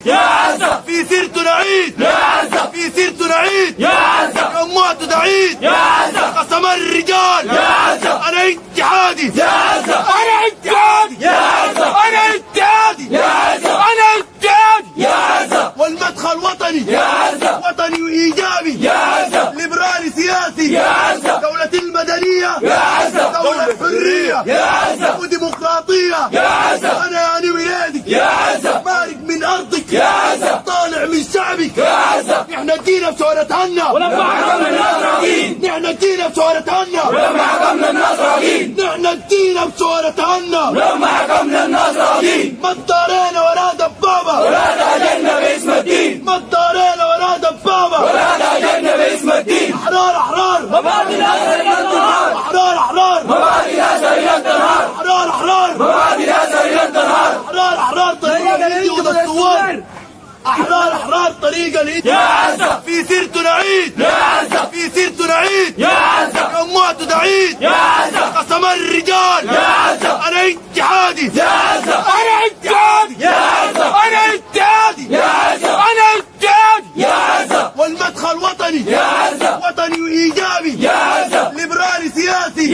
يا عزة في سيرته نعيد، يا عزة في سيرته نعيد، يا عزة أمواته تعيد، يا عزة قسم الرجال، يا عزة أنا اتحادي، يا عزة أنا اتحادي، يا عزة أنا اتحادي، يا عزة أنا اتحادي، يا عزة والمدخل وطني، يا عزة وطني وإيجابي، يا عزة ليبرالي سياسي، يا عزة دولة المدنية، يا عزة دولة حرية، يا عزة وديمقراطية، يا عزة أنا يعني ولادك، يا عزة مارق من أرضك، يا عزة طالع من شعبك، يا عزة نحن جينا بسورة عنا، ولما حكمنا الناس راضين، نحن جينا بسورة عنا، ولما حكمنا الناس راضين، نحن جينا بسورة عنا، ولما حكمنا الناس راضين، ما اضطرينا ولا دبابة، ولا تهجرنا باسم الدين، ما اضطرينا ولا دبابة، ولا تهجرنا باسم الدين، أحرار أحرار، مبادئنا سريعة النهار، أحرار أحرار، مبادئنا سريعة النهار، أحرار أحرار، مبادئنا سريعة النهار، أحرار أحرار طريقة الهدوء والثوار، أحرار أحرار طريقة يا الهدوء، عزة في سيرته نعيد، يا عزة في سيرته نعيد، يا عزة أمواته تعيد، يا عزة قسم الرجال، يا عزة أنا اتحادي، يا عزة أنا اتحادي.